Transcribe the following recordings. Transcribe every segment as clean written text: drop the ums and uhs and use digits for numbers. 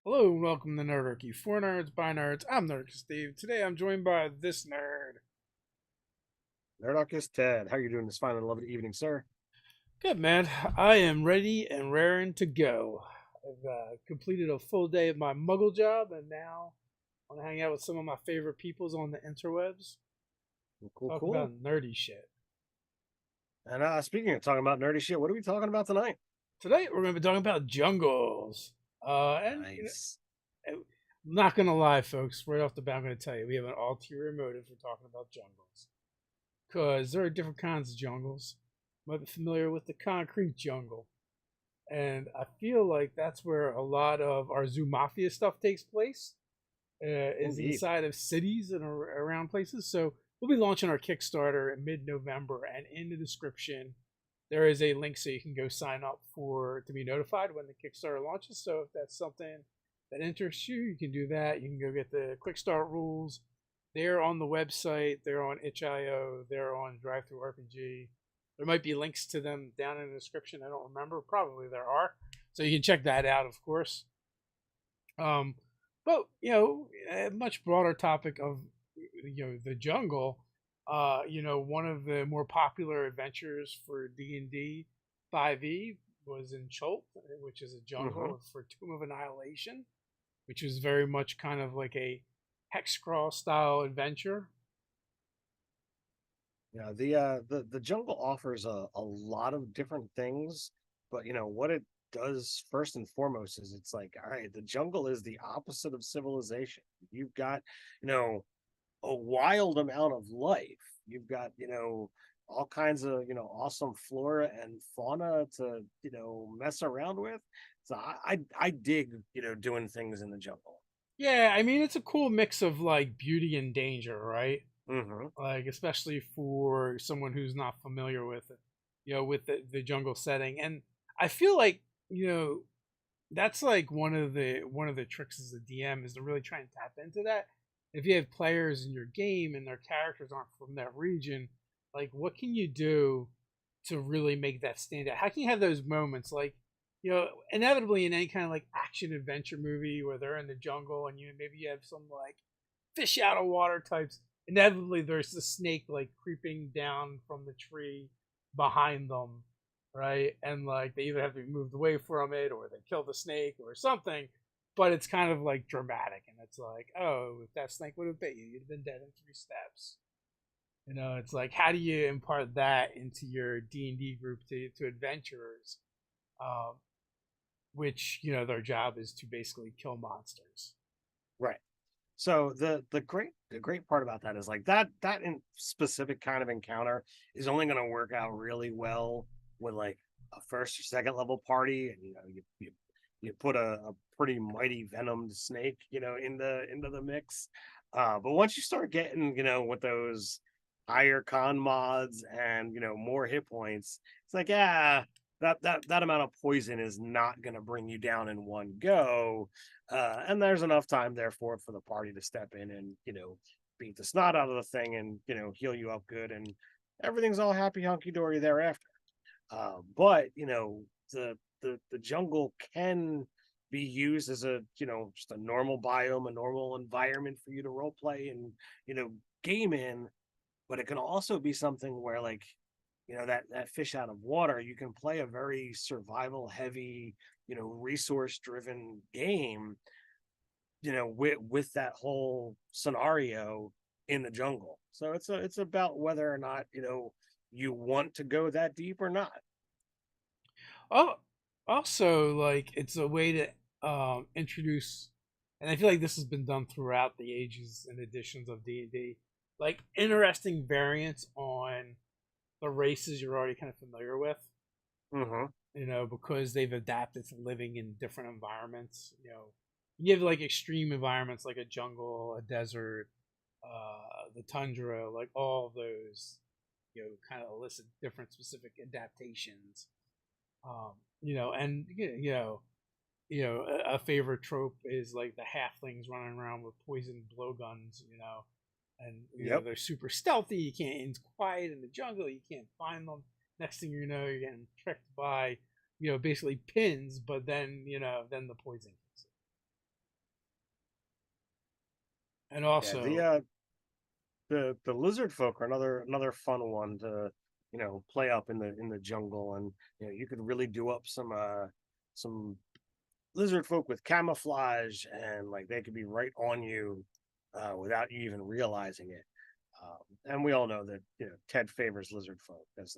Hello and welcome to Nerdarchy. For nerds, by nerds, I'm Nerdarchy Steve. Today I'm joined by this nerd. Nerdarchy Ted, how are you doing this fine and lovely evening, sir? Good man, I am ready and raring to go. I've completed a full day of my muggle job and now I want to hang out with some of my favorite peoples on the interwebs. Cool, Talk cool. about nerdy shit. And speaking of talking about nerdy shit, what are we talking about tonight? Today we're going to be talking about jungles. Nice. I'm not going to lie, folks, right off the bat, I'm going to tell you we have an ulterior motive for talking about jungles. Because there are different kinds of jungles. You might be familiar with the concrete jungle. And I feel like that's where a lot of our Zoo Mafia stuff takes place, is Indeed. inside of cities and around places. So we'll be launching our Kickstarter in mid-November, and in the description there is a link so you can go sign up for to be notified when the Kickstarter launches. So if that's something that interests you, you can do that. You can go get the quick start rules. They're on the website. They're on itch.io. They're on Drive Through RPG. There might be links to them down in the description. I don't remember. Probably there are. So you can check that out, of course. Um, but a much broader topic of the jungle. One of the more popular adventures for D&D 5e was in Cholt, which is a Hmm. jungle for Tomb of Annihilation, which was very much kind of like a hex crawl style adventure. Yeah, the jungle offers a lot of different things, but what it does first and foremost is it's like, all right, the jungle is the opposite of civilization. You've got, you know, a wild amount of life. You've got, all kinds of, awesome flora and fauna to, mess around with. So I dig, doing things in the jungle. Yeah, I mean it's a cool mix of like beauty and danger, right? Hmm. Like especially for someone who's not familiar with it, with the jungle setting. And I feel like that's like one of the tricks as a DM is to really try and tap into that. If you have players in your game and their characters aren't from that region, like what can you do to really make that stand out? How can you have those moments like inevitably in any kind of like action adventure movie where they're in the jungle and maybe you have some like fish out of water types. Inevitably, there's the snake like creeping down from the tree behind them, right? And like they either have to be moved away from it or they kill the snake or something. But it's kind of like dramatic, and it's like, oh, if that snake would have bit you, you'd have been dead in 3 steps. It's like, how do you impart that into your D&D group to adventurers, um, which their job is to basically kill monsters. Right. So the great part about that is like that in specific kind of encounter is only going to work out really well with like a first or second level party, and you put a pretty mighty venomed snake, into the mix. But once you start getting, with those higher con mods and more hit points, it's like, that amount of poison is not going to bring you down in one go, and there's enough time therefore for the party to step in and beat the snot out of the thing and heal you up good, and everything's all happy hunky dory thereafter. But the jungle can be used as a just a normal biome, a normal environment for you to role play and you know game in. But it can also be something where, like, that fish out of water, you can play a very survival heavy, resource driven game, with that whole scenario in the jungle. So it's about whether or not you want to go that deep or not. Oh, also, like it's a way to introduce, and I feel like this has been done throughout the ages and editions of D&D, like interesting variants on the races you're already kind of familiar with. Hmm. Because they've adapted to living in different environments. You have like extreme environments like a jungle, a desert, the tundra, like all of those, kind of elicit different specific adaptations. Um, and a favorite trope is like the halflings running around with poisoned blowguns, and Yep. they're super stealthy. You can't. It's quiet in the jungle. You can't find them. Next thing you know, you're getting tricked by basically pins. But then then the poison kicks in. And Yeah, also, the lizard folk are another fun one to play up in the jungle, and you could really do up some lizard folk with camouflage, and like they could be right on you without you even realizing it. And we all know that Ted favors lizard folk as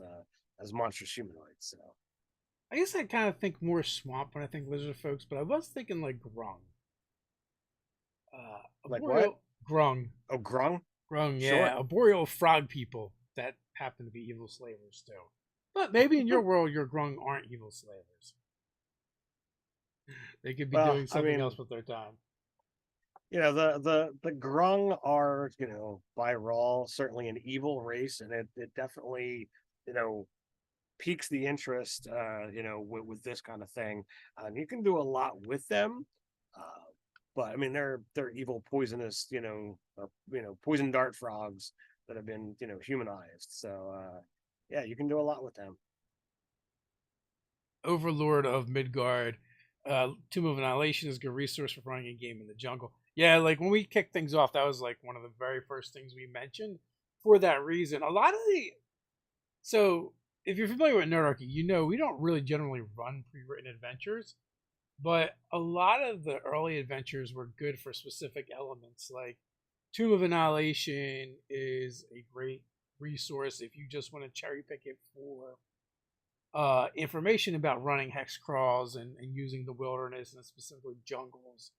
monstrous humanoids. So I guess I kind of think more swamp when I think lizard folks, but I was thinking like grung. like what? Arboreal grung. Oh, grung. Grung, yeah. Sure. Arboreal frog people that happen to be evil slavers too. But maybe in your world, your grung aren't evil slavers. They could be Well, doing I something mean, else with their time. the grung are by raw certainly an evil race, and it definitely you know piques the interest with this kind of thing. And you can do a lot with them, uh, but I mean they're evil poisonous or poison dart frogs that have been humanized. So yeah, you can do a lot with them. Overlord of Midgard. Tomb of Annihilation is a good resource for running a game in the jungle. Yeah, like when we kicked things off, that was like one of the very first things we mentioned for that reason. A lot of the so if you're familiar with Nerdarchy, you know we don't really generally run pre-written adventures, but a lot of the early adventures were good for specific elements. Like Tomb of Annihilation is a great resource if you just want to cherry pick it for information about running hex crawls and using the wilderness and specifically jungles.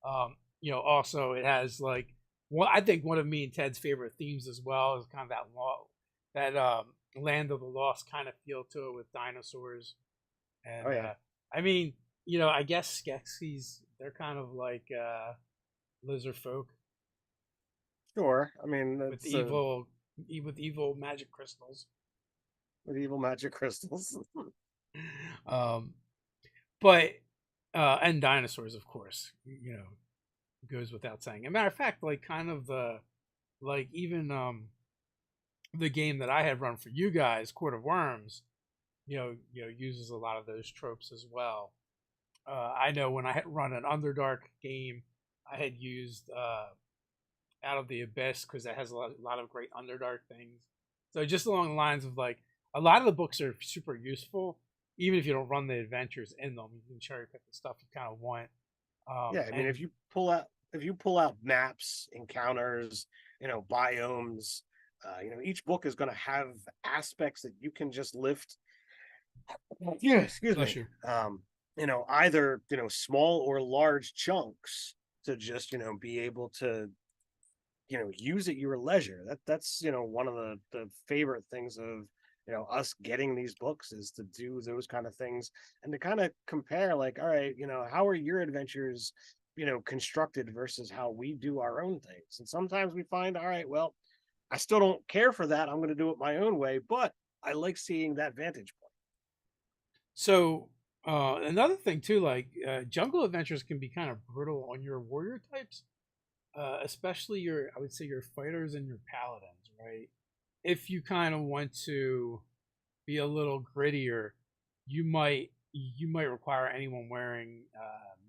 Also it has like I think one of me and Ted's favorite themes as well is kind of that land of the lost kind of feel to it with dinosaurs. Oh And yeah, I mean, I guess Skeksis they're kind of like lizard folk sure. I mean with that's evil magic crystals. with evil magic crystals. Um, but and dinosaurs, of course, goes without saying. As a matter of fact, like kind of the like even the game that I had run for you guys, Court of Worms, uses a lot of those tropes as well. I know when I had run an Underdark game, I had used Out of the Abyss because that has a lot of great Underdark things. So just along the lines of like a lot of the books are super useful, even if you don't run the adventures in them. You can cherry pick the stuff you kind of want. Yeah, I mean, And if you pull out maps, encounters, biomes, each book is going to have aspects that you can just lift. Yeah, excuse bless me. you. Either small or large chunks to just be able to use at your leisure. That's one of the favorite things of us getting these books is to do those kind of things and to kind of compare like, all right, how are your adventures constructed versus how we do our own things. And sometimes we find, all right, well, I still don't care for that, I'm going to do it my own way, but I like seeing that vantage point. So another thing too, like jungle adventures can be kind of brutal on your warrior types, especially I would say your fighters and your paladins, right? If you kind of want to be a little grittier, you might require anyone wearing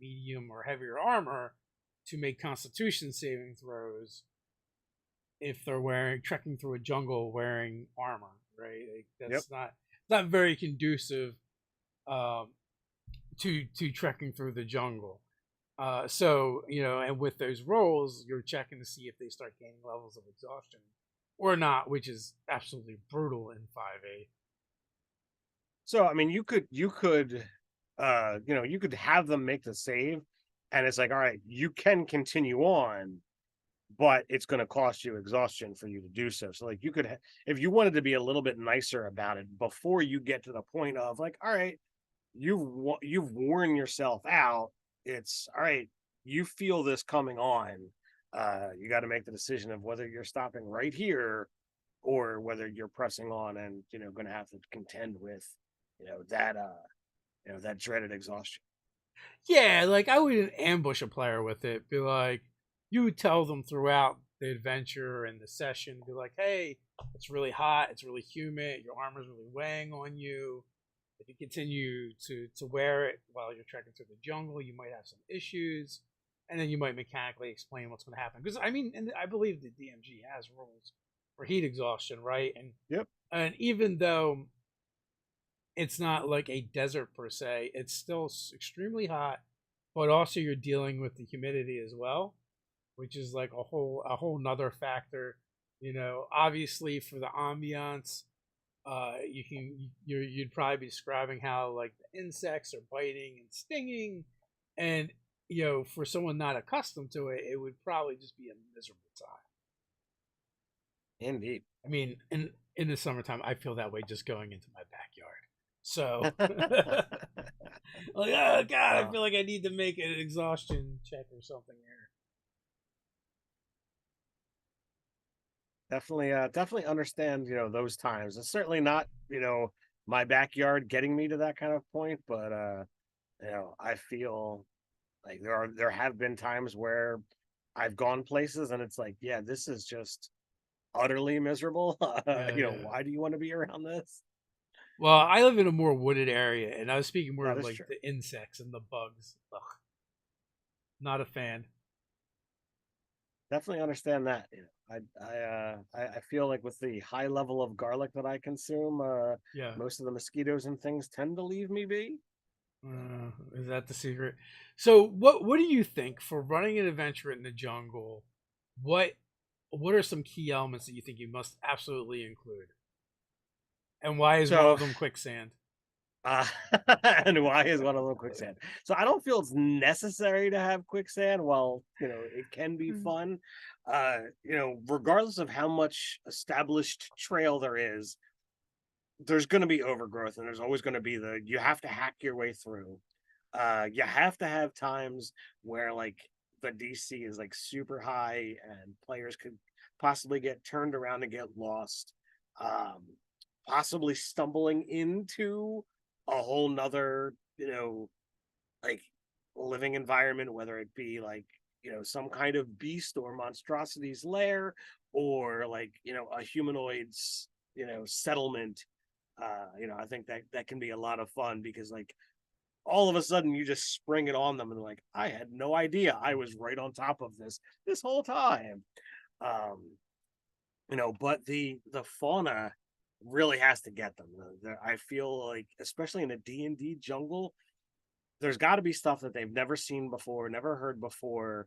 medium or heavier armor to make Constitution saving throws if they're wearing trekking through a jungle wearing armor, right? Like, Yep. that's not very conducive um, to trekking through the jungle. So and with those rolls, you're checking to see if they start gaining levels of exhaustion or not, which is absolutely brutal in 5A. So I mean, you could have them make the save, and it's like, all right, you can continue on, but it's going to cost you exhaustion for you to do so. So like you could, if you wanted to be a little bit nicer about it before you get to the point of like, all right, you've worn yourself out. It's all right. You feel this coming on. You got to make the decision of whether you're stopping right here or whether you're pressing on and going to have to contend with that that dreaded exhaustion. Yeah, like I wouldn't ambush a player with it. Be like, you would tell them throughout the adventure and the session, be like, hey, it's really hot, it's really humid, your armor's really weighing on you. If you continue to wear it while you're trekking through the jungle, you might have some issues. and then you might mechanically explain what's going to happen. Because I mean, and I believe the DMG has rules for heat exhaustion, right? Yep. And even though it's not like a desert per se, it's still extremely hot, but also you're dealing with the humidity as well, which is like a whole nother factor. Obviously for the ambiance, you'd probably be describing how like the insects are biting and stinging, and for someone not accustomed to it, it would probably just be a miserable time. Indeed. I mean, in the summertime, I feel that way just going into my backyard. So, like, oh god, I feel like I need to make an exhaustion check or something here. Definitely understand, those times. It's certainly not, my backyard getting me to that kind of point, but I feel like there have been times where I've gone places and it's like, yeah, this is just utterly miserable. Yeah, yeah. Why do you want to be around this? Well, I live in a more wooded area, and I was speaking more That of is like true. the insects and the bugs. Ugh, not a fan. Definitely understand that. I feel like with the high level of garlic that I consume, Yeah. most of the mosquitoes and things tend to leave me be. Is that the secret? So, what do you think for running an adventure in the jungle? What what are some key elements that you think you must absolutely include? And why is one So of them quicksand? Uh, and why is one of them quicksand? So I don't feel it's necessary to have quicksand. While it can be Mm. fun. Regardless of how much established trail there is, there's going to be overgrowth, and there's always going to be you have to hack your way through. You have to have times where like the DC is like super high, and players could possibly get turned around and get lost. Um, Possibly stumbling into a whole nother, like living environment, whether it be like, some kind of beast or monstrosity's lair, or like, a humanoid's, settlement. I think that can be a lot of fun because like all of a sudden you just spring it on them and like, I had no idea I was right on top of this whole time. Um, but the fauna really has to get them. I feel like, especially in a D&D jungle, there's got to be stuff that they've never seen before, never heard before,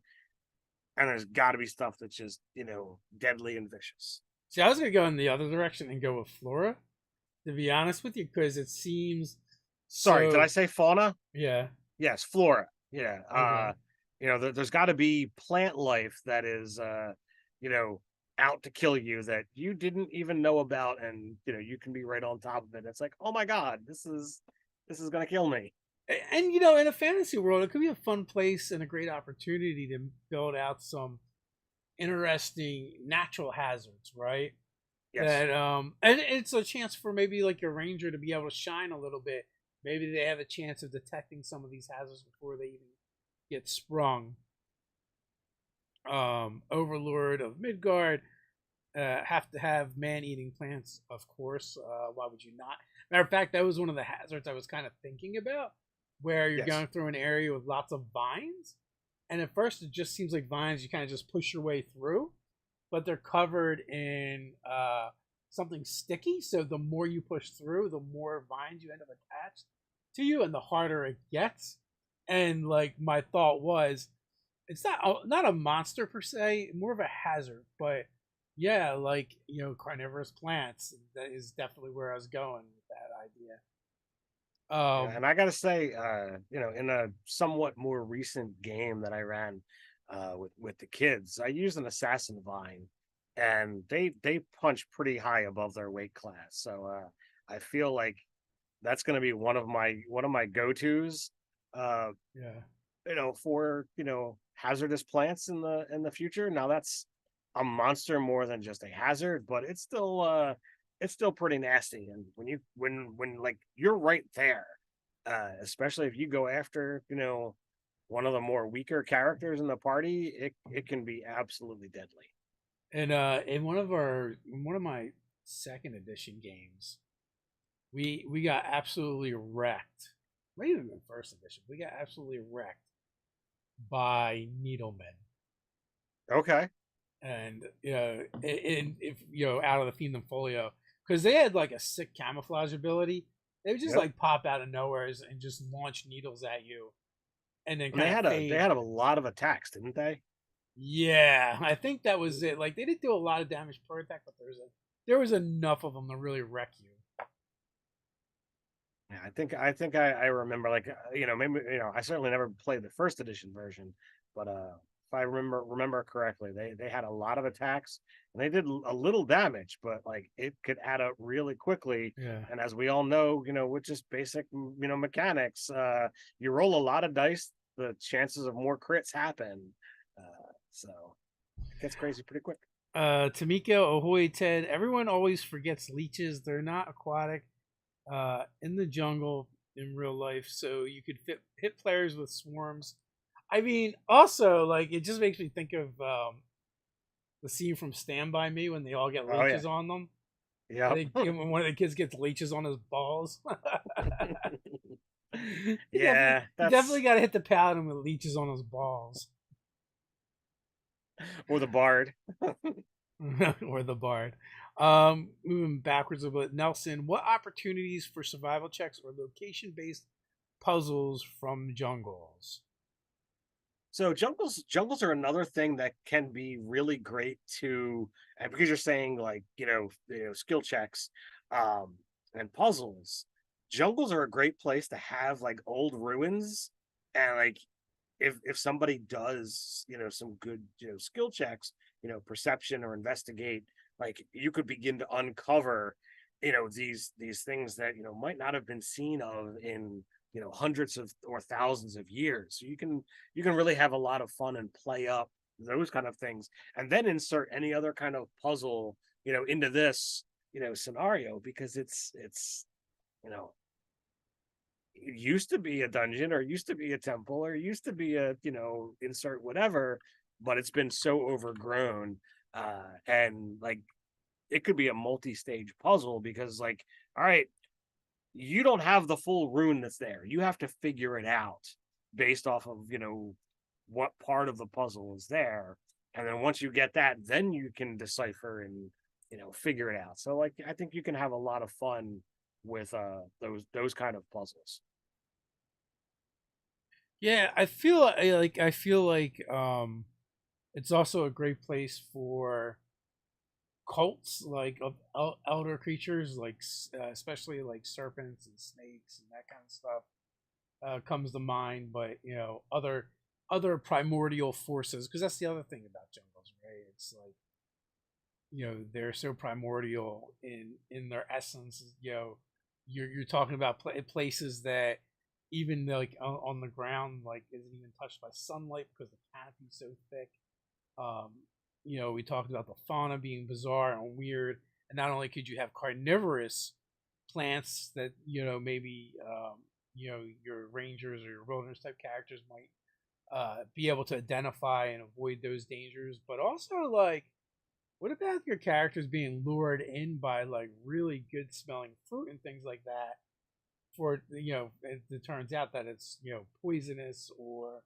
and there's got to be stuff that's just deadly and vicious. See, I was gonna go in the other direction and go with Flora, to be honest with you, because it seems Sorry, did I so. say fauna? Yeah. Yes, flora. Yeah. Okay. There's got to be plant life that is, you know, out to kill you that you didn't even know about, and you can be right on top of it. It's like, oh my god, this is gonna kill me. And in a fantasy world, it could be a fun place and a great opportunity to build out some interesting natural hazards, right? Yes. That and it's a chance for maybe like your ranger to be able to shine a little bit. Maybe they have a chance of detecting some of these hazards before they even get sprung. Overlord of Midgard have to have man-eating plants, of course. Why would you not? Matter of fact, that was one of the hazards I was kind of thinking about, where you're Yes. going through an area with lots of vines, and at first it just seems like vines. You kind of just push your way through, but they're covered in something sticky. So the more you push through, the more vines you end up attached to you, and the harder it gets. And like my thought was, it's not a monster per se, more of a hazard. But yeah, like carnivorous plants. That is definitely where I was going with that idea. Yeah, and I gotta say, in a somewhat more recent game that I ran with the kids, I used an assassin vine, and they punch pretty high above their weight class. So I feel like that's gonna be one of my go-tos. Uh, Yeah. for hazardous plants in the future. Now that's a monster more than just a hazard, but it's still pretty nasty. And when like you're right there, especially if you go after one of the more weaker characters in the party, it can be absolutely deadly. And in one of my second edition games, we got absolutely wrecked. Maybe even first edition, we got absolutely wrecked by needlemen. Okay. And if out of the Fiend and Folio, because they had like a sick camouflage ability. They would just Yep. like pop out of nowhere and just launch needles at you, and then And kind of they fade. had a lot of attacks, didn't they? Yeah, I think that was it. Like they didn't do a lot of damage per attack, but there was enough of them to really wreck you. Yeah, I think I remember like maybe I certainly never played the first edition version, but if I remember correctly, they had a lot of attacks and they did a little damage, but like it could add up really quickly. Yeah. And as we all know, with just basic mechanics, you roll a lot of dice, the chances of more crits happen. So it gets crazy pretty quick. Tamiko, Ahoy, Ted. Everyone always forgets leeches. They're not aquatic. In the jungle in real life, so you could hit players with swarms. I mean, also like it just makes me think of the scene from Stand By Me when they all get Oh yeah, leeches on them. yep. When one of the kids gets leeches on his balls. Yeah, You definitely that's got to hit the paladin with leeches on his balls. or the bard. Or the bard. Moving backwards a bit, Nelson, what opportunities for survival checks or location based puzzles from jungles? So jungles are another thing that can be really great to, and because you're saying like skill checks, um, and puzzles. Jungles are a great place to have like old ruins, and like if somebody does some good skill checks, perception or investigate, like you could begin to uncover these things that might not have been seen of in hundreds of or thousands of years. So you can really have a lot of fun and play up those kind of things, and then insert any other kind of puzzle into this scenario, because it's you know it used to be a dungeon or used to be a temple or used to be a insert whatever, but it's been so overgrown, and like it could be a multi-stage puzzle, because like, all right, you don't have the full rune that's there, you have to figure it out based off of what part of the puzzle is there, and then once you get that, then you can decipher and figure it out. So like I think you can have a lot of fun with those kind of puzzles. Yeah, I feel like it's also a great place for cults like of elder creatures like especially like serpents and snakes and that kind of stuff comes to mind, but other primordial forces, because that's the other thing about jungles, right? It's like they're so primordial in their essence. You're talking about places that even like on the ground like isn't even touched by sunlight because the canopy's so thick. um we talked about the fauna being bizarre and weird, and not only could you have carnivorous plants that maybe your rangers or your wilderness type characters might be able to identify and avoid those dangers, but also like what about your characters being lured in by like really good smelling fruit and things like that? For it turns out that it's poisonous, or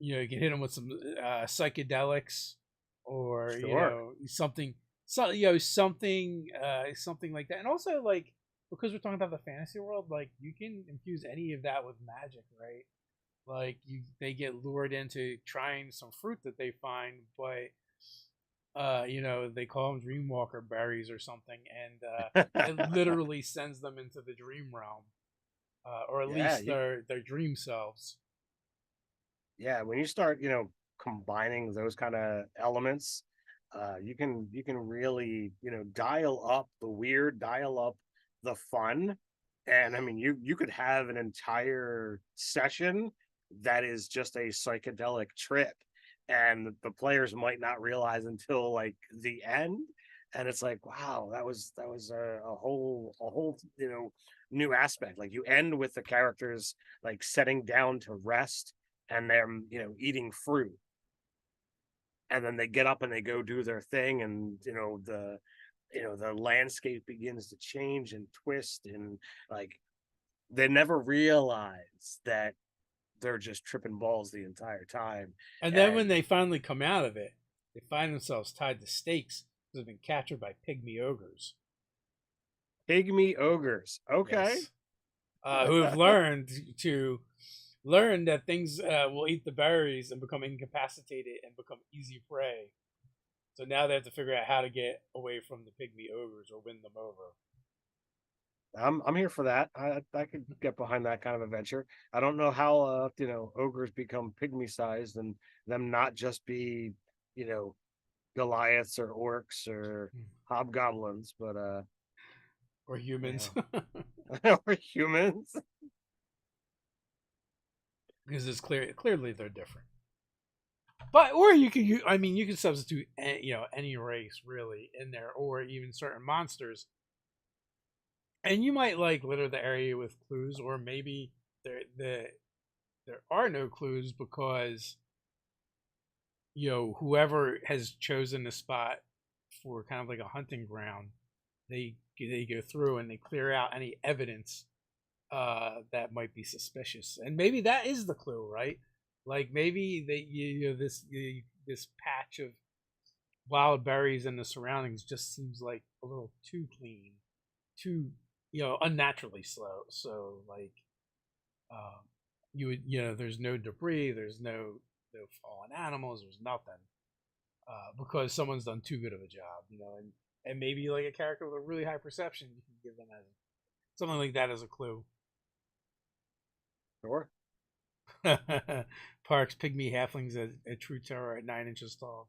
you can hit them with some psychedelics, or Sure. something, something like that. And also like because we're talking about the fantasy world, like you can infuse any of that with magic, right? Like they get lured into trying some fruit that they find, but they call them dreamwalker berries or something, and it literally sends them into the dream realm, or at Yeah, least their dream selves. yeah, when you start combining those kind of elements, you can really dial up the weird, dial up the fun. And I mean, you could have an entire session that is just a psychedelic trip, and the players might not realize until like the end, and it's like, wow, that was a whole new aspect. Like you end with the characters like setting down to rest, and they're eating fruit, and then they get up and they go do their thing, and the landscape begins to change and twist, and like they never realize that they're just tripping balls the entire time. And then when And they finally come out of it, they find themselves tied to stakes because they've been captured by pygmy ogres. pygmy ogres. Okay. Yes, who have learned that things will eat the berries and become incapacitated and become easy prey. So now they have to figure out how to get away from the pygmy ogres or win them over. I'm here for that. I could get behind that kind of adventure. I don't know how ogres become pygmy sized and them not just be, you know, Goliaths or orcs or hobgoblins, but Or humans. or humans. Because it's clearly they're different. But or you could you could substitute any race really in there, or even certain monsters, and you might like litter the area with clues, or maybe there are no clues because whoever has chosen the spot for kind of like a hunting ground, they go through and they clear out any evidence that might be suspicious, and maybe that is the clue, right? Like maybe this patch of wild berries and the surroundings just seems like a little too clean, too unnaturally slow. So like, there's no debris, there's no fallen animals, there's nothing, because someone's done too good of a job, and maybe like a character with a really high perception, you can give them as something like that as a clue. Sure. Parks pygmy halflings a true terror at 9 inches tall.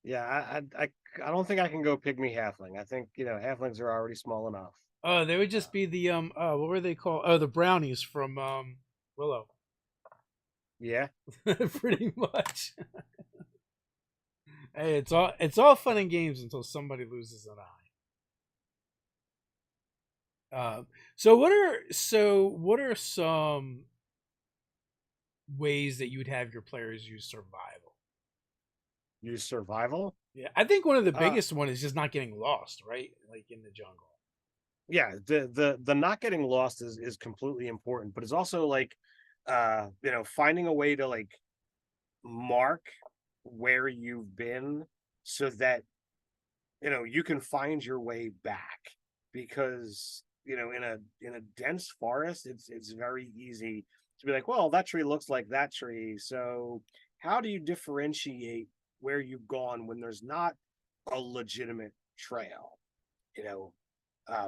Yeah, I don't think I can go pygmy halfling. I think halflings are already small enough. Oh, they would just be the what were they called? Oh, the brownies from Willow. Yeah. Pretty much. Hey, it's all fun and games until somebody loses an eye. So what are some ways that you would have your players use survival? Use survival? Yeah, I think one of the biggest one is just not getting lost, right? Like in the jungle. Yeah, the not getting lost is completely important, but it's also like finding a way to like mark where you've been so that you can find your way back, because in a dense forest it's very easy to be like, well, that tree looks like that tree, so how do you differentiate where you've gone when there's not a legitimate trail? you know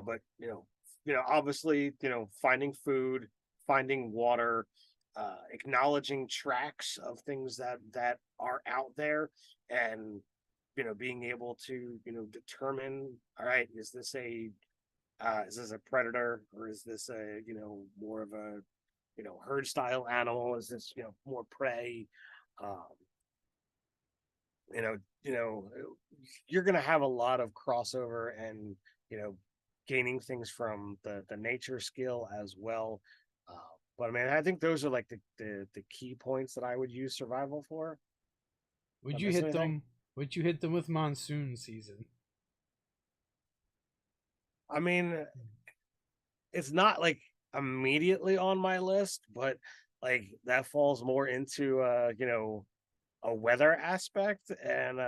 but obviously, finding food, finding water, acknowledging tracks of things that are out there, and being able to determine, all right, is this a predator, or is this a more of a herd style animal? Is this more prey? um you know you know you're going to have a lot of crossover and gaining things from the nature skill as well. uh, but I mean, I think those are like the key points that I would use survival for. Would Am I you missing hit anything? them? Would you hit them with monsoon season? I mean, it's not like immediately on my list, but like that falls more into a weather aspect, and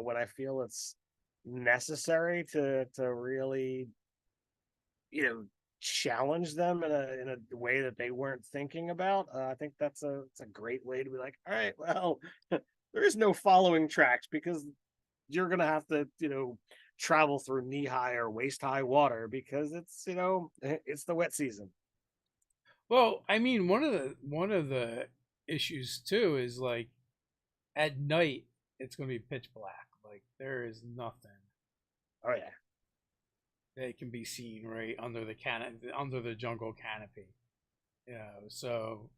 when I feel it's necessary to really challenge them in a way that they weren't thinking about. I think it's a great way to be like, all right, well, there is no following tracks, because you're gonna have to travel through knee high or waist high water, because it's the wet season. Well, I mean, one of the issues too is like at night it's going to be pitch black. Like there is nothing Oh yeah. that can be seen right under the jungle canopy. So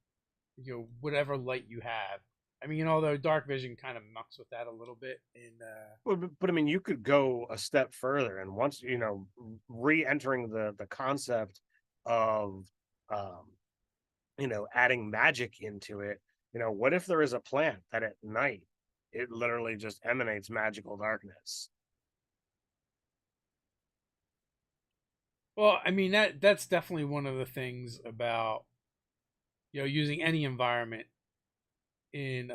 whatever light you have. I mean, although dark vision kind of mucks with that a little bit in But I mean, you could go a step further, and once re-entering the concept of um, adding magic into it. What if there is a plant that at night it literally just emanates magical darkness? Well, I mean that's definitely one of the things about using any environment in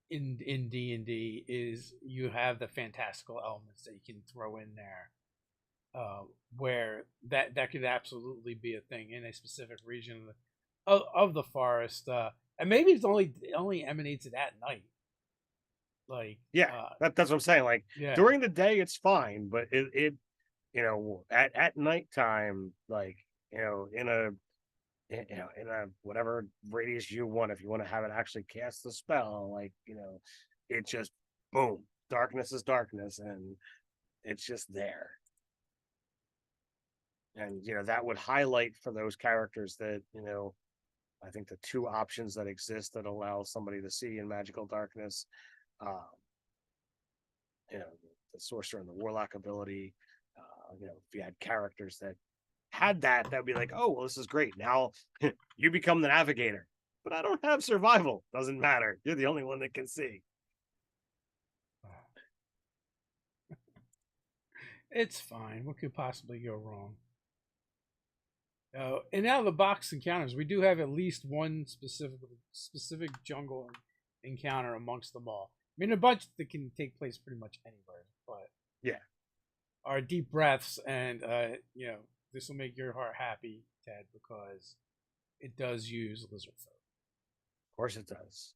in D&D is you have the fantastical elements that you can throw in there, uh, where that could absolutely be a thing in a specific region of the forest, and maybe it only emanates it at night, like Yeah, that's what I'm saying. Like yeah, during the day, it's fine, but it at nighttime, like in a in a whatever radius you want, if you want to have it actually cast the spell, like it just boom, darkness is darkness, and it's just there. And that would highlight for those characters that I think the two options that exist that allow somebody to see in magical darkness, um, you know, the sorcerer and the warlock ability. If you had characters that had that, that'd be like, oh well, this is great. Now you become the navigator, but I don't have survival. Doesn't matter. You're the only one that can see. it's fine. What could possibly go wrong? And out of the box encounters, we do have at least one specific jungle encounter amongst them all. I mean, a bunch that can take place pretty much anywhere, but Yeah, our deep breaths and this will make your heart happy, Ted, because it does use lizard folk. of course it does.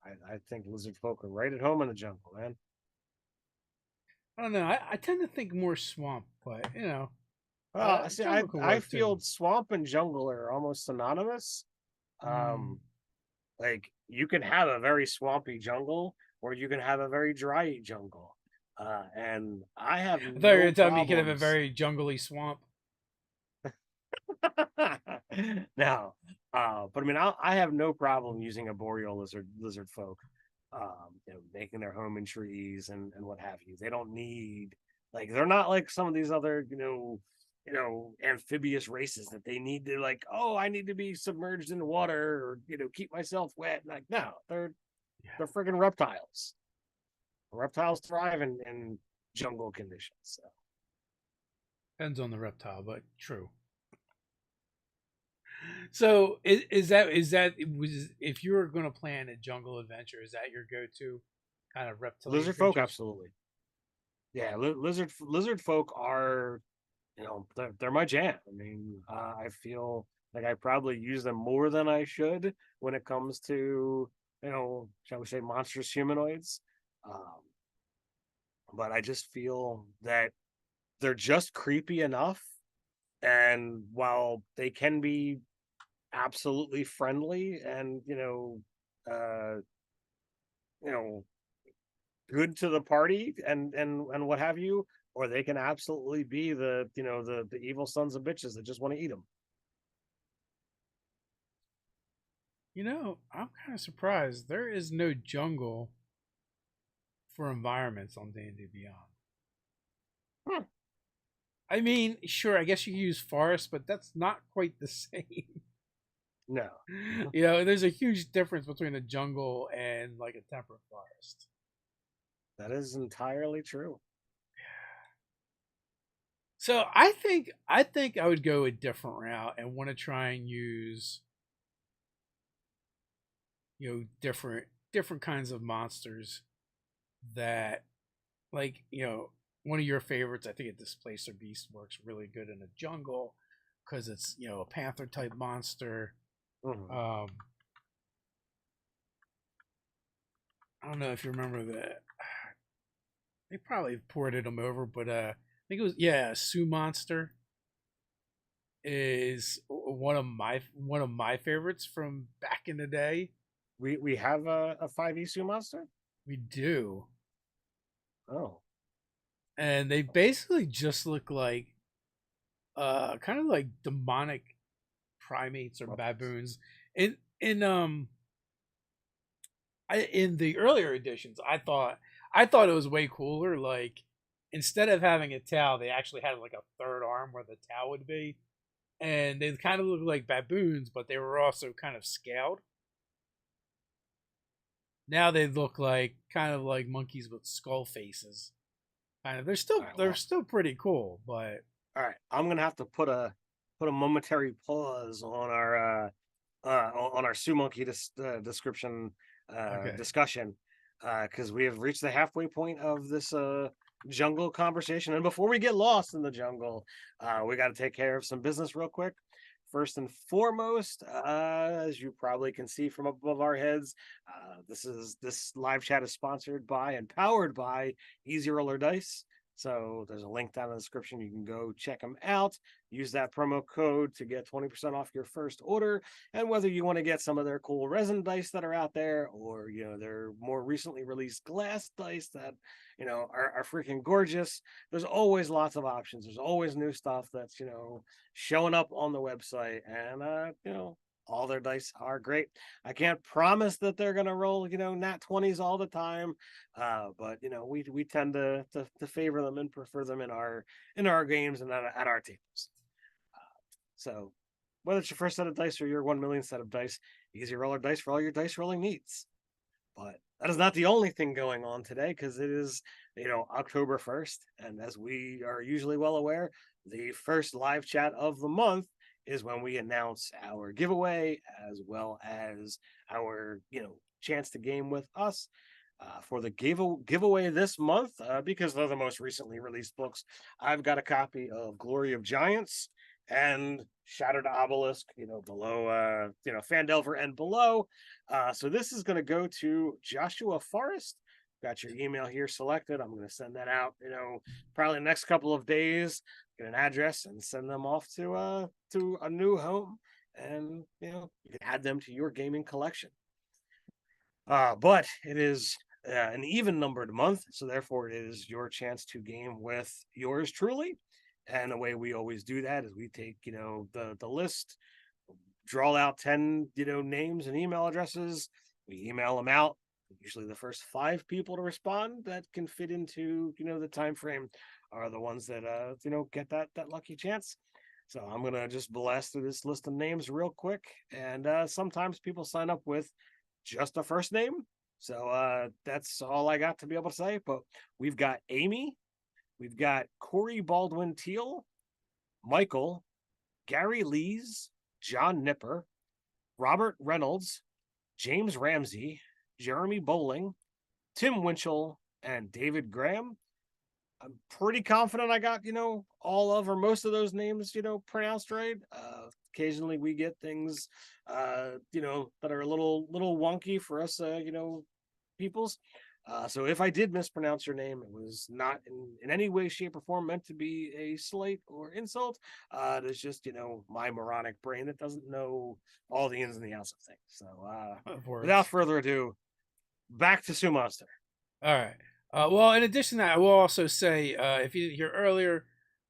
I think lizard folk are right at home in the jungle, man. I don't know. I tend to think more swamp, but See, jungle could I work too. feel swamp and jungle are almost synonymous. Mm. Um, like you can have a very swampy jungle, or you can have a very dry jungle. And I have I thought you were no gonna tell me you could have a problems. very jungly swamp. No, but I mean, I have no problem using a boreal lizard folk, making their home in trees and what have you. They don't need like they're not like some of these other amphibious races that they need to like. Oh, I need to be submerged in water or keep myself wet. Like no, Yeah, they're friggin' reptiles. Reptiles thrive in jungle conditions. So. depends on the reptile, but true. So is that was if you were going to plan a jungle adventure, is that your go-to kind of reptilian Lizard folk, creatures? absolutely. Yeah, lizard folk are they're my jam. I mean, I feel like I probably use them more than I should when it comes to shall we say monstrous humanoids. Um, but I just feel that they're just creepy enough, and while they can be absolutely friendly and uh, you know good to the party and what have you, or they can absolutely be the evil sons of bitches that just want to eat them. I'm kind of surprised there is no jungle for environments on D&D Beyond. Hmm. I mean, sure, I guess you can use forest, but that's not quite the same. No, There's a huge difference between a jungle and like a temperate forest. that is entirely true. So I think I would go a different route and want to try and use different kinds of monsters that like one of your favorites. I think a displacer beast works really good in a jungle because it's a panther type monster. Mhm. um I don't know if you remember that. They probably ported them over, but I think it was, yeah, Sioux monster is one of my favorites from back in the day. We have a 5e Sioux monster. We do. Oh, And they basically just look like kind of like demonic primates or weapons. baboons. In the earlier editions, I thought it was way cooler. Like instead of having a tail, they actually had like a third arm where the tail would be, and they kind of looked like baboons, but they were also kind of scaled. Now they look like kind of like monkeys with skull faces. All right, they're well, still pretty cool, but all right. I'm gonna have to put a momentary pause on our Sue Monkey description okay. discussion because we have reached the halfway point of this jungle conversation. And before we get lost in the jungle, we got to take care of some business real quick. First and foremost, as you probably can see from above our heads, this live chat is sponsored by and powered by Easy Roller Dice. So there's a link down in the description. You can go check them out. Use that promo code to get 20% off your first order. And whether you want to get some of their cool resin dice that are out there, or their more recently released glass dice that are freaking gorgeous, there's always lots of options. There's always new stuff that's showing up on the website, and all their dice are great. I can't promise that they're gonna roll nat 20s all the time, but we tend to favor them and prefer them in our games and at our tables. So whether it's your first set of dice or your 1 million set of dice, Easy Roller Dice for all your dice rolling needs. But that is not the only thing going on today, because it is, October 1st. And as we are usually well aware, the first live chat of the month is when we announce our giveaway, as well as our, chance to game with us. For the giveaway this month, because they're the most recently released books, I've got a copy of Glory of Giants and Shattered Obelisk, below, Fandelver and below. So this is going to go to Joshua Forrest. Got your email here selected. I'm going to send that out, probably the next couple of days. Get an address and send them off to a new home, and you can add them to your gaming collection. But it is an even numbered month, so therefore it is your chance to game with yours truly. And the way we always do that is we take, the list, draw out 10, names and email addresses. We email them out. Usually the first 5 people to respond that can fit into, the time frame are the ones that, get that lucky chance. So I'm going to just blast through this list of names real quick. And sometimes people sign up with just a first name. So that's all I got to be able to say. But we've got Amy. We've got Corey Baldwin Teal, Michael, Gary Lees, John Nipper, Robert Reynolds, James Ramsey, Jeremy Bowling, Tim Winchell, and David Graham. I'm pretty confident I got, all of or most of those names, pronounced right. Occasionally we get things, that are a little wonky for us, peoples. So if I did mispronounce your name, it was not in any way, shape, or form meant to be a slight or insult. It's just, my moronic brain that doesn't know all the ins and the outs of things. So without further ado, back to Sue Monster. All right. Well, in addition to that, I will also say, if you didn't hear earlier,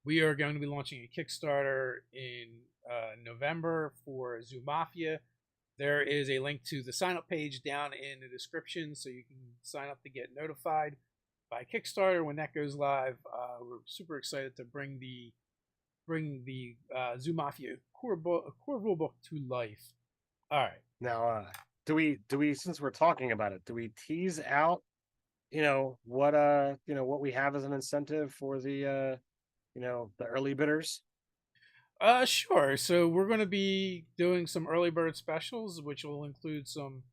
we are going to be launching a Kickstarter in November for Zoo Mafia. There is a link to the sign up page down in the description, so you can sign up to get notified by Kickstarter when that goes live. We're super excited to bring the Zoo Mafia core rulebook to life. All right. Now, do we since we're talking about it, do we tease out, what we have as an incentive for the the early bidders? Sure. So we're going to be doing some early bird specials, which will include some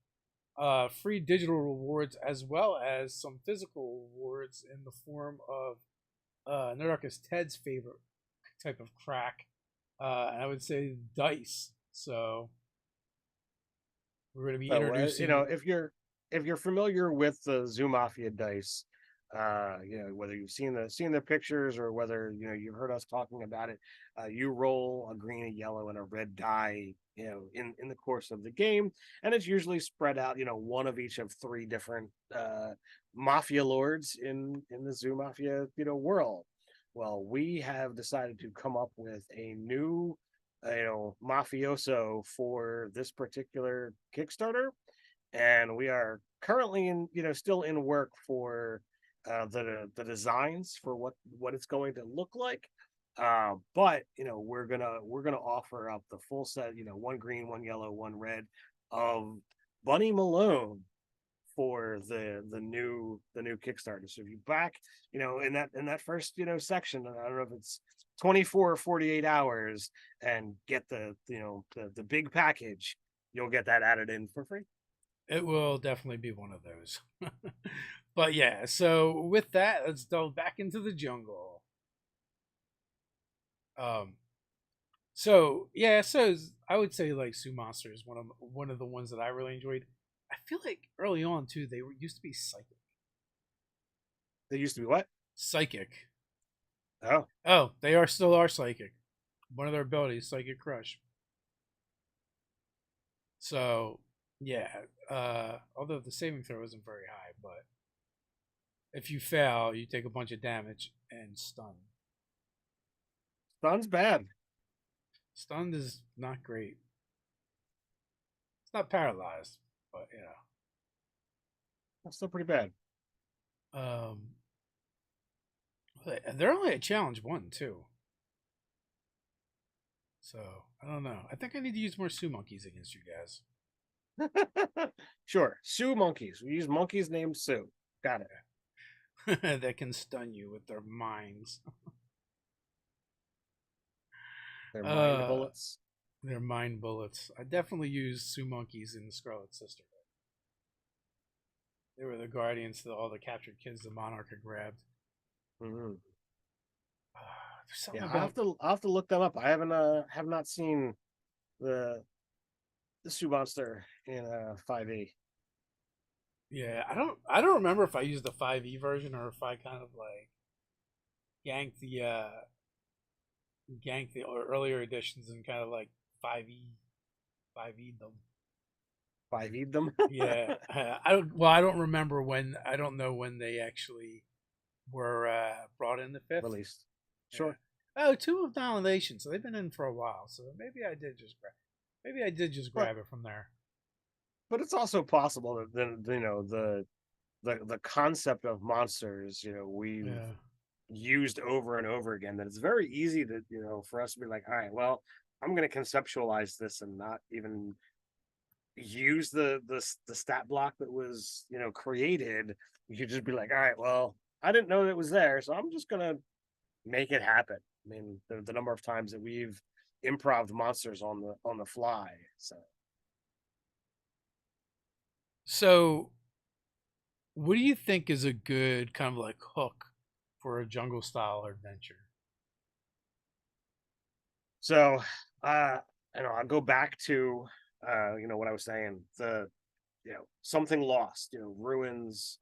free digital rewards as well as some physical rewards in the form of Nerdarchy's Ted's favorite type of crack, and I would say dice. So we're going to be So introducing. if you're familiar with the Zoo Mafia dice, whether you've seen the pictures or whether you've heard us talking about it, you roll a green, a yellow, and a red die, in the course of the game, and it's usually spread out, one of each of 3 different mafia lords in the Zoo Mafia world. Well, we have decided to come up with a new mafioso for this particular Kickstarter, and we are currently still in work for the designs for what it's going to look like. But we're gonna offer up the full set, 1 green, 1 yellow, 1 red of Bunny Malone for the new Kickstarter. So if you back, in that first, section, I don't know if it's 24 or 48 hours, and get the big package, you'll get that added in for free. It will definitely be one of those. But yeah, so with that, let's delve back into the jungle. Um, so yeah, so I would say like Sue Monster is one of the ones that I really enjoyed. I feel like early on too, they used to be psychic. They used to be what? Psychic. Oh, Oh, they are still are psychic. One of their abilities, Psychic Crush. So yeah, although the saving throw isn't very high, but if you fail, you take a bunch of damage and stun. sounds bad. Stunned is not great. It's not paralyzed, but That's still pretty bad. they're only at challenge 1 too. So I don't know. I think I need to use more Sue monkeys against you guys. Sure. Sue monkeys. We use monkeys named Sue. Got it. That can stun you with their minds. They're mind Uh, bullets. Their mind bullets. I definitely used Sue monkeys in the Scarlet Sisterhood. They were the guardians to all the captured kids the Monarch had grabbed. Mm-hmm. There's something Yeah, about I'll have to look them up. I have not seen the Sue monster in 5e. yeah. I don't remember if I used the 5e version or if I kind of like ganked the earlier editions and kind of like 5e them. 5e them. Yeah, I don't remember when. I don't know when they actually were brought in the fifth. Released. Yeah. Sure. Oh, Tomb of Annihilation. So they've been in for a while. So maybe I did just But grab it from there. but it's also possible that then the concept of monsters, we've Yeah. used over and over again, that it's very easy to, for us to be like, all right, well, I'm going to conceptualize this and not even use the stat block that was, created. You could just be like, all right, well, I didn't know that it was there, so I'm just going to make it happen. I mean, the number of times that we've improv monsters on the fly. So, what do you think is a good kind of like hook for a jungle style adventure? So, uh, I'll go back to, what I was saying. Something lost. Ruins.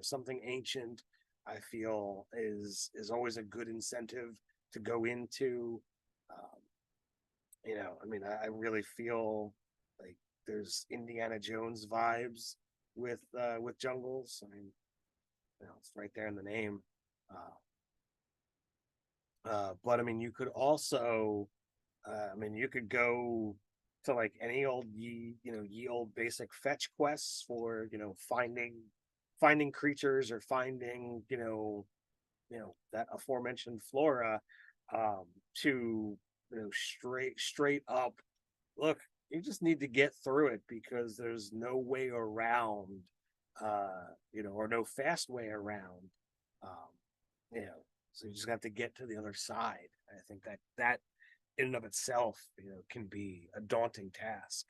Something ancient. I feel is always a good incentive to go into. Um, I mean, I really feel like there's Indiana Jones vibes with jungles. I mean, it's right there in the name. But I mean, you could also, you could go to like any old ye old basic fetch quests for, finding creatures, or finding, that aforementioned Flora, to, straight up, look, you just need to get through it, because there's no way around, or no fast way around, um, you know, so you just have to get to the other side. I think that in and of itself, can be a daunting task.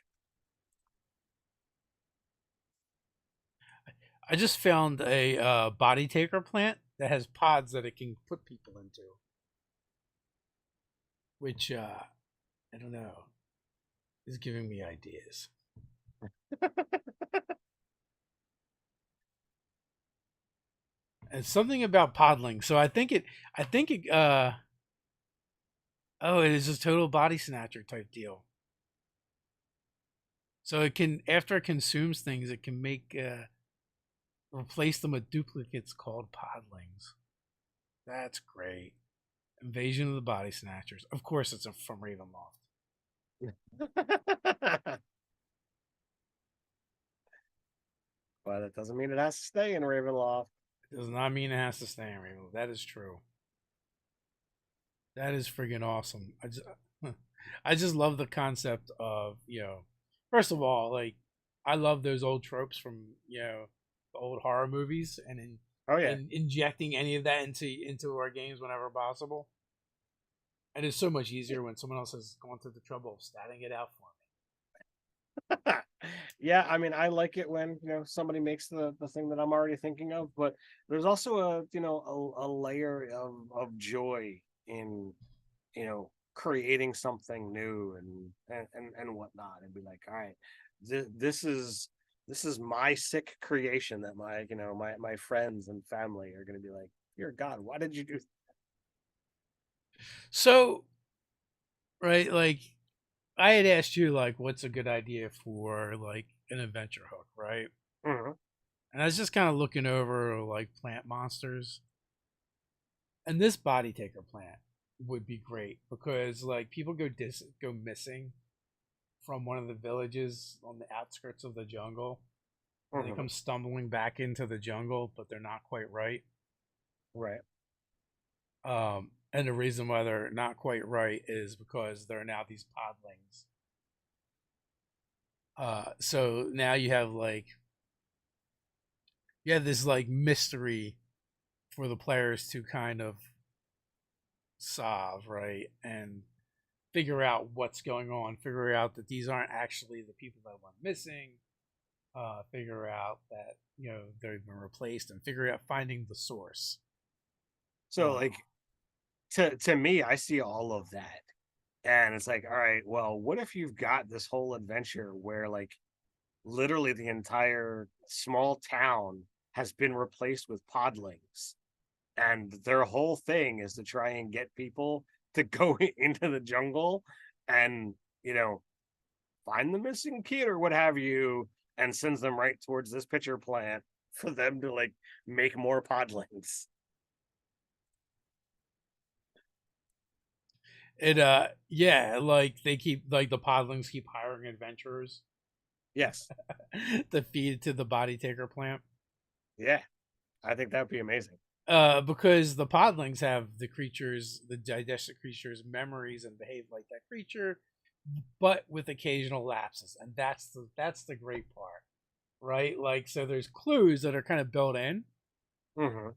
I just found a body taker plant that has pods that it can put people into, which I don't know is giving me ideas. And something about podling. So I think it oh, it is a total body snatcher type deal. So it can, after it consumes things, it can make replace them with duplicates called podlings. That's great. Invasion of the Body Snatchers. Of course, it's from Ravenloft. But that doesn't mean it has to stay in Ravenloft. It does not mean it has to stay in Ravenloft. That is true. That is friggin' awesome. I just love the concept of, first of all, like, I love those old tropes from the old horror movies, Oh yeah. and injecting any of that into our games whenever possible. And it's so much easier when someone else has gone through the trouble of statting it out for Yeah, I mean, I like it when somebody makes the thing that I'm already thinking of, but there's also a layer of joy in creating something new and whatnot, and be like, all right, this is my sick creation that my friends and family are going to be like, dear God, why did you do? So, right, like I had asked you like what's a good idea for like an adventure hook, right? Mhm. And I was just kind of looking over like plant monsters. And this body taker plant would be great because like people go missing from one of the villages on the outskirts of the jungle, and they Mhm. come stumbling back into the jungle, but they're not quite right. Right. And the reason why they're not quite right is because there are now these podlings. So now you have this like mystery for the players to kind of solve, right? And figure out what's going on, figure out that these aren't actually the people that went missing, figure out that they've been replaced, and figure out finding the source. So Uh, like to me, I see all of that. And it's like, all right, well, what if you've got this whole adventure where like literally the entire small town has been replaced with podlings, and their whole thing is to try and get people to go into the jungle and, you know, find the missing kid or what have you, and sends them right towards this pitcher plant for them to like make more podlings. yeah, like they keep like the podlings keep hiring adventurers Yes. to feed to the body taker plant. Yeah. I think that would be amazing. Because the podlings have the digested creatures memories and behave like that creature, but with occasional lapses, and that's the great part, right? Like, so there's clues that are kind of built in, Hmm.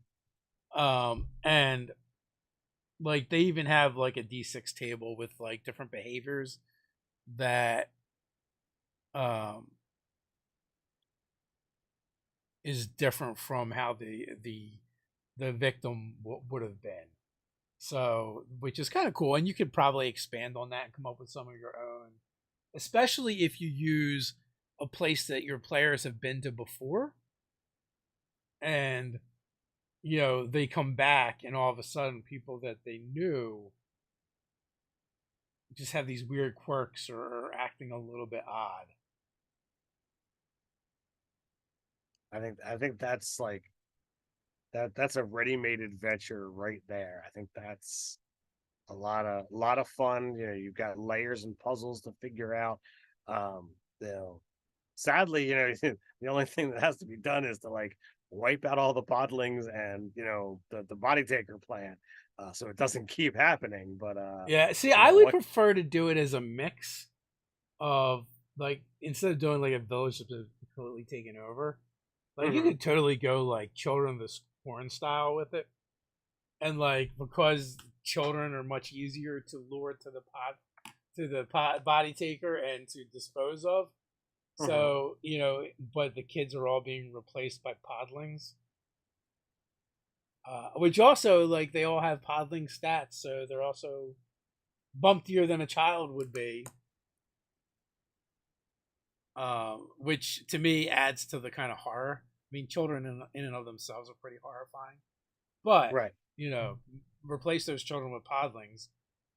and like they even have like a D6 table with like different behaviors that um is different from how the victim would have been. So, which is kind of cool, and you could probably expand on that and come up with some of your own, especially if you use a place that your players have been to before, and they come back, and all of a sudden, people that they knew just have these weird quirks or are acting a little bit odd. I think that's like that's a ready-made adventure right there. I think that's a lot of fun. You've got layers and puzzles to figure out. Um, you know, sadly, the only thing that has to be done is to like wipe out all the podlings and the body taker plant, so it doesn't keep happening. But Yeah, see, I would what? prefer to do it as a mix of like instead of doing like a village that's completely taken over, like you Hmm. could totally go like Children of the Corn style with it, and like because children are much easier to lure to the body taker and to dispose of. Hmm. So but the kids are all being replaced by podlings, which also like they all have podling stats, so they're also bumpier than a child would be. Which to me adds to the kind of horror. I mean, children in and of themselves are pretty horrifying, but Right. you know, replace those children with podlings,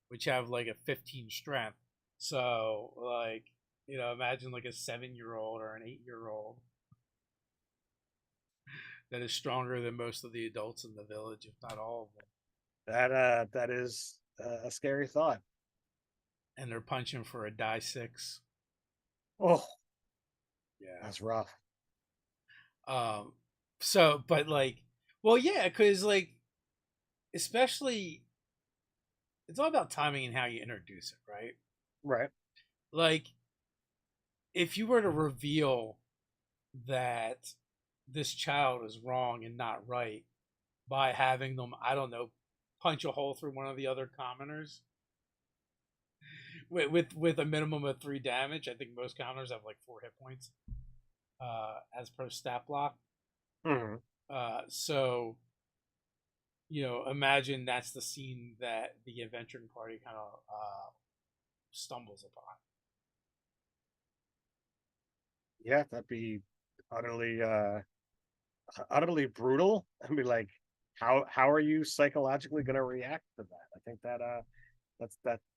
which have like a 15 strength. So, like, imagine like a 7-year old or an 8-year old that is stronger than most of the adults in the village, if not all of them. That is a scary thought. And they're punching for a die 6. Oh, Yeah. that's rough. Um, so, but like, well, yeah, because like, especially, it's all about timing and how you introduce it, right? Right. Like, if you were to reveal that this child is wrong and not right by having them, I don't know, punch a hole through one of the other commoners with a minimum of 3 damage. I think most commoners have like 4 hit points, as per stat block. Mhm. So imagine that's the scene that the adventuring party kind of stumbles upon. Yeah, that'd be utterly utterly brutal. I mean, like, how are you psychologically going to react to that? I think that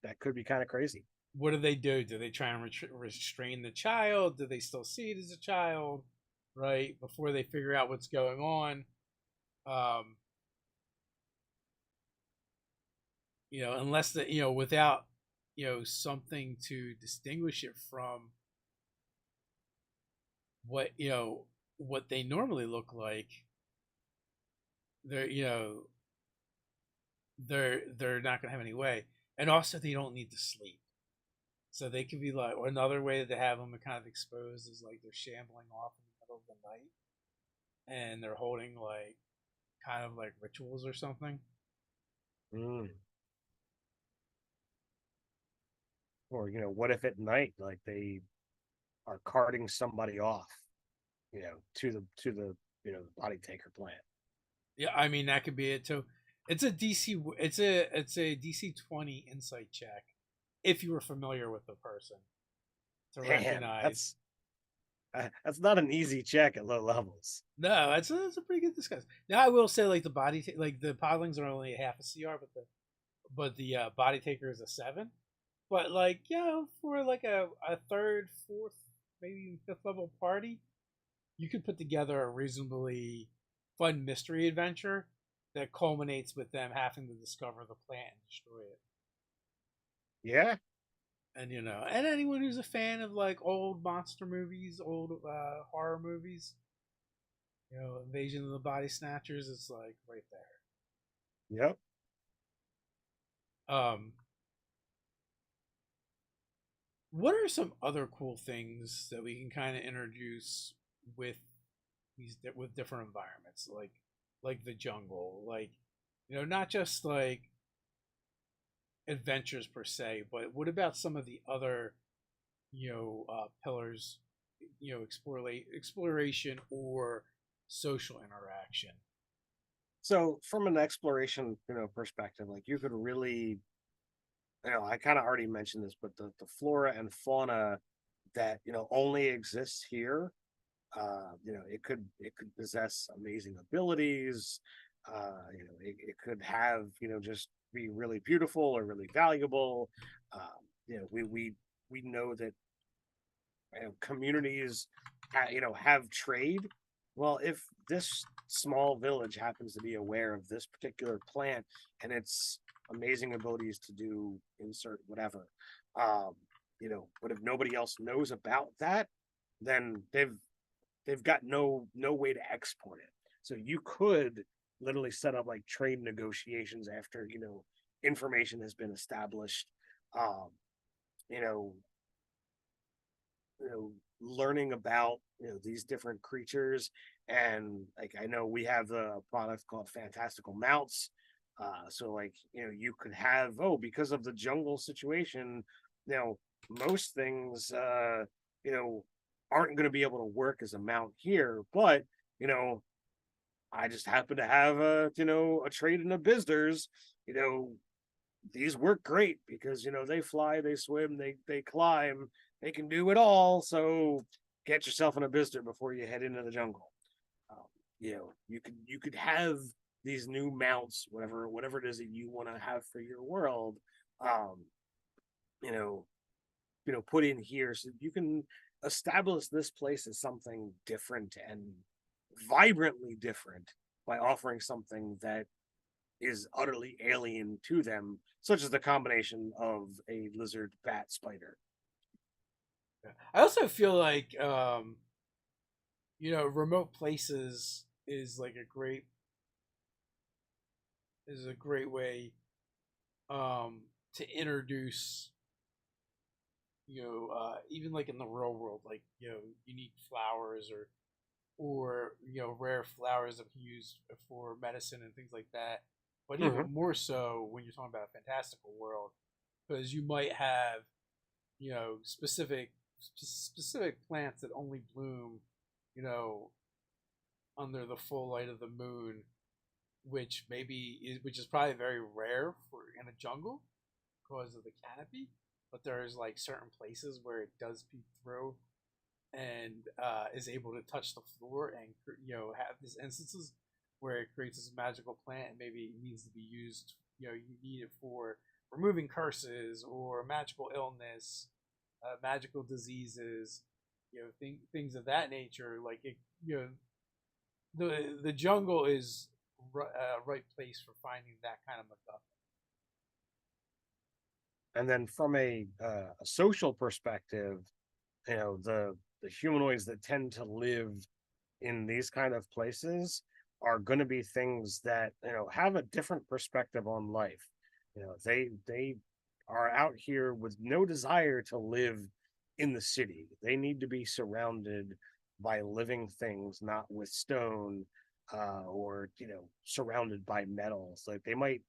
that could be kind of crazy. What do they do? Do they try and restrain the child? Do they still see it as a child, right? Before they figure out what's going on, um, unless without something to distinguish it from what they normally look like, they're they're not gonna have any way. And also, they don't need to sleep. So they could be like, or another way to have them kind of exposed is like they're shambling off in the middle of the night and they're holding like kind of like rituals or something. Mm. Or what if at night, like, they are carting somebody off, to the body taker plant. Yeah, I mean that could be it too. It's a DC. It's a DC 20 insight check if you were familiar with the person to Man, recognize. that's not an easy check at low levels. No, that's a pretty good disguise. Now I will say like like the podlings are only a half a CR, but the body taker is a 7. But like for like a third, fourth, maybe even fifth level party, you could put together a reasonably fun mystery adventure that culminates with them having to discover the plant and destroy it. Yeah. And anyone who's a fan of like old monster movies, old horror movies, Invasion of the Body Snatchers, it's like right Yep. there. What are some other cool things that we can kind of introduce with with different environments, like the jungle, like not just like adventures per se, but what about some of the other pillars, exploration or social interaction? So from an exploration, perspective, like, you could really, I kind of already mentioned this, but the flora and fauna that only exists here, it could possess amazing abilities. It could have, just be really beautiful or really valuable. We know that communities have trade. Well, if this small village happens to be aware of this particular plant and its amazing abilities to do insert whatever, um but if nobody else knows about that, then they've got no way to export it. So you could literally set up like trade negotiations after information has been established. um you know learning about these different creatures. And like, I know we have a product called fantastical mounts. So like, you could have, oh, because of the jungle situation, most things you know aren't going to be able to work as a mount here, but you know I just happen to have a trade in a business. you know these work great because they fly, they swim, they climb, they can do it all. So get yourself in a blister before you head into the jungle. um, you could have these new mounts, whatever it is that you want to have for your world. um you know put in here so you can establish this place as something different and vibrantly different by offering something that is utterly alien to them, such as the combination of a lizard, bat, spider. I also feel like remote places is a great way to introduce even like in the real world, like unique flowers or rare flowers that can use for medicine and things like that. But Hmm. even more so when you're talking about a fantastical world, because you might have specific plants that only bloom, you know, under the full light of the moon, which is probably very rare for in a jungle because of the canopy. But there's like certain places where it does peek through and is able to touch the floor and have these instances where it creates this magical plant and maybe it needs to be used. You need it for removing curses or magical illness, magical diseases, things of that nature. Like the jungle is right place for finding that kind of MacGuffin. And then from a social perspective, the humanoids that tend to live in these kind of places are going to be things that have a different perspective on life. They are out here with no desire to live in the city. They need to be surrounded by living things, not with stone, or surrounded by metals. Like they might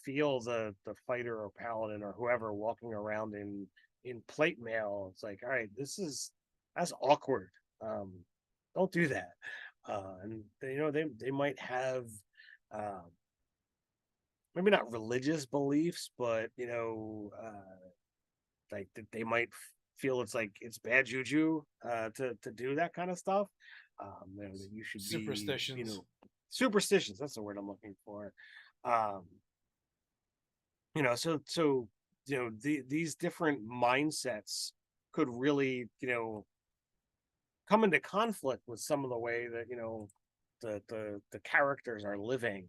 feel the fighter or paladin or whoever walking around in plate mail. It's like, all right, that's awkward. um don't do that. And they might have, uh, maybe not religious beliefs, but like that they might feel it's like it's bad juju, to do that kind of stuff. That you should be, Superstitions. superstitious. That's the word I'm looking for. um so these different mindsets could really come into conflict with some of the way that the characters are living.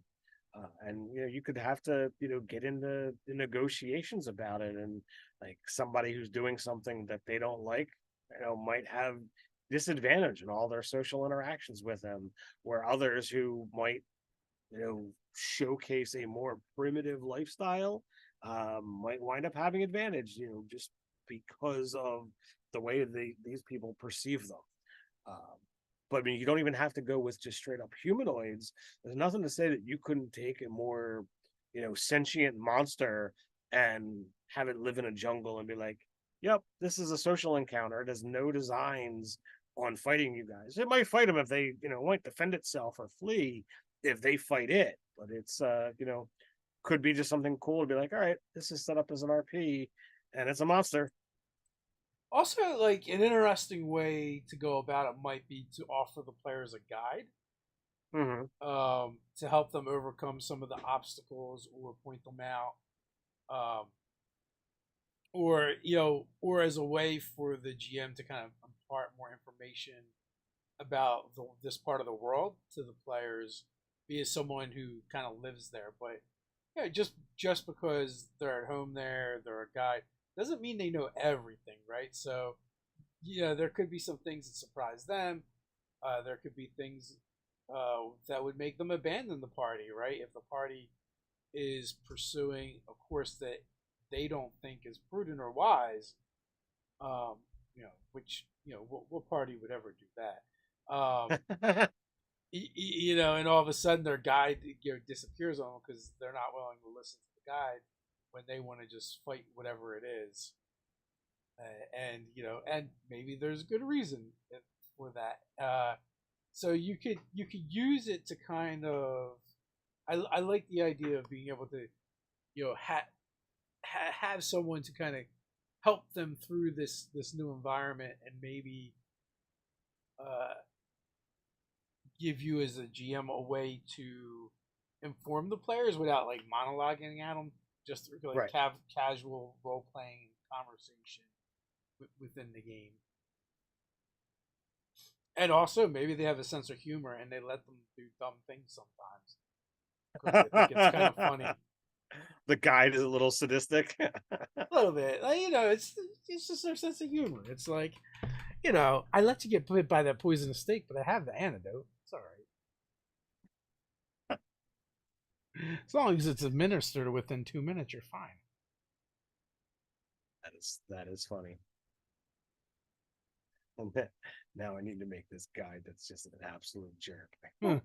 And you could have to get into the negotiations about it, and like somebody who's doing something that they don't like might have disadvantage in all their social interactions with them, where others who might showcase a more primitive lifestyle, might wind up having advantage, just because of the way these people perceive them. Um, but I mean, you don't even have to go with just straight up humanoids. There's nothing to say that you couldn't take a more, sentient monster and have it live in a jungle and be like, "Yep, this is a social encounter. It has no designs on fighting you guys. It might fight them if they, might defend itself or flee if they fight it. But it's, could be just something cool to be like, all right, this is set up as an RP, and it's a monster." Also, like an interesting way to go about it might be to offer the players a guide, Hmm. to help them overcome some of the obstacles or point them out, um, or as a way for the GM to kind of impart more information about this part of the world to the players, be as someone who kind of lives there. But yeah, just because they're at home there, they're a guide, doesn't mean they know everything, right? So there could be some things that surprise them. There could be things that would make them abandon the party, right? If the party is pursuing a course that they don't think is prudent or wise, which what party would ever do that? And all of a sudden their guide disappears on them because they're not willing to listen to the guide when they want to just fight whatever it is. And maybe there's good reason for that. So you could use it to kind of. I like the idea of being able to have someone to kind of help them through this new environment and maybe uh, give you as a GM a way to inform the players without like monologuing at them, just through like Right. casual role playing conversation within the game. And also, maybe they have a sense of humor and they let them do dumb things sometimes because they think it's kind of funny. The guide is a little sadistic. A little bit, like, it's just their sense of humor. It's like, I let you get bit by that poisonous snake, but I have the antidote. It's all right. As long as it's administered within 2 minutes, you're fine. That is funny. And then, now I need to make this guide that's just an absolute jerk. Huh.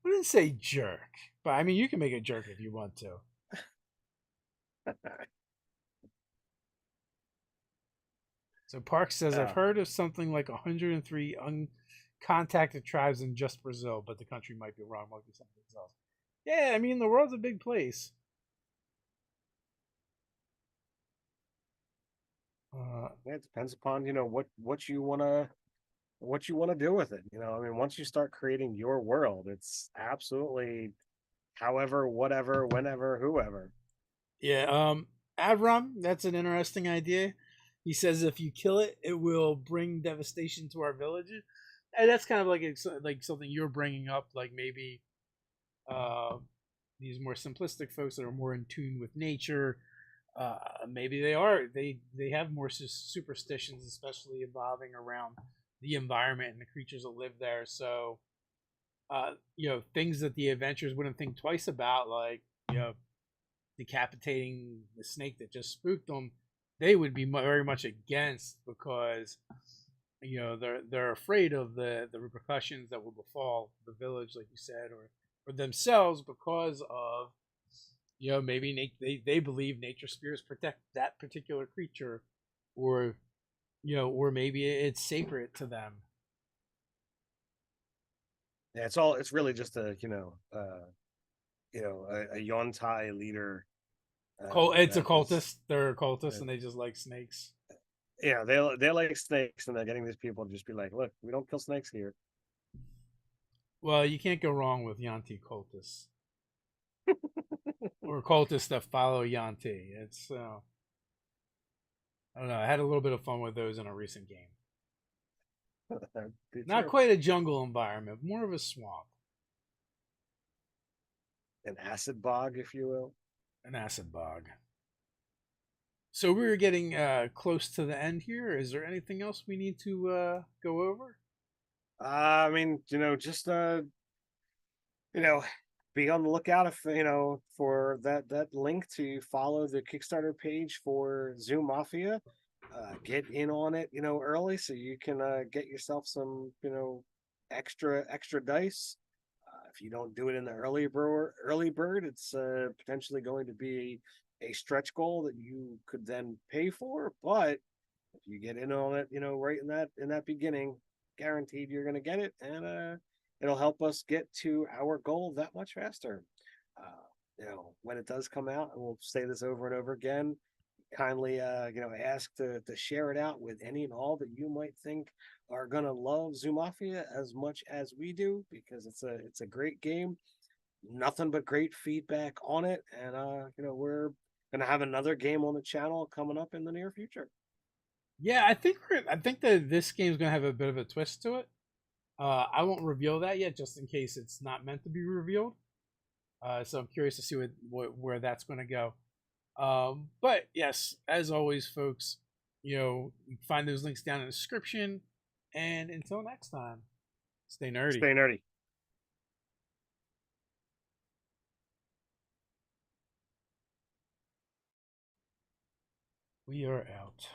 I didn't say jerk, but I mean you can make a jerk if you want to. So Park says, I've uh, heard of something like 103 uncontacted tribes in just Brazil, but the country might be wrong. Might be something else. Yeah, I mean the world's a big place. yeah, it depends upon what you want to do with it. I mean, once you start creating your world, it's absolutely however, whatever, whenever, whoever. yeah, Avram, that's an interesting idea. He says if you kill it, it will bring devastation to our villages, and that's kind of like something you're bringing up, like maybe uh, these more simplistic folks that are more in tune with nature. Maybe they have more superstitions, especially evolving around the environment and the creatures that live there. So, things that the adventurers wouldn't think twice about, like decapitating the snake that just spooked them, they would be very much against because they're afraid of the repercussions that will befall the village, like you said, or themselves because of maybe they believe nature spirits protect that particular creature, or or maybe it's sacred to them. Yeah, it's really just a Yontai leader. It's a That is, cultist. They're a cultist uh, and they just like snakes. yeah, they like snakes, and they're getting these people to just be like, look, we don't kill snakes here. Well, you can't go wrong with Yanti cultists or cultists that follow Yanti. It's I don't know. I had a little bit of fun with those in a recent game. Did Not you? quite a jungle environment, more of a swamp, An acid bog, if you will. an acid bog. So we were getting close to the end here. Is there anything else we need to go over? I mean, just you know, be on the lookout if for that link to follow the Kickstarter page for Zoom Mafia. Get in on it, early so you can get yourself some, extra dice. If you don't do it in the early bird, it's potentially going to be a stretch goal that you could then pay for. But if you get in on it, right in that beginning, guaranteed you're going to get it, and it'll help us get to our goal that much faster. When it does come out, and we'll say this over and over again, kindly ask to share it out with any and all that you might think are gonna love Zoomafia as much as we do, because it's a great game. Nothing but great feedback on it, and we're gonna have another game on the channel coming up in the near future. Yeah, I think that this game's gonna have a bit of a twist to it. I won't reveal that yet, just in case it's not meant to be revealed. So I'm curious to see where that's going to go. But yes, as always, folks, you can find those links down in the description. And until next time, stay nerdy. Stay nerdy. We are out.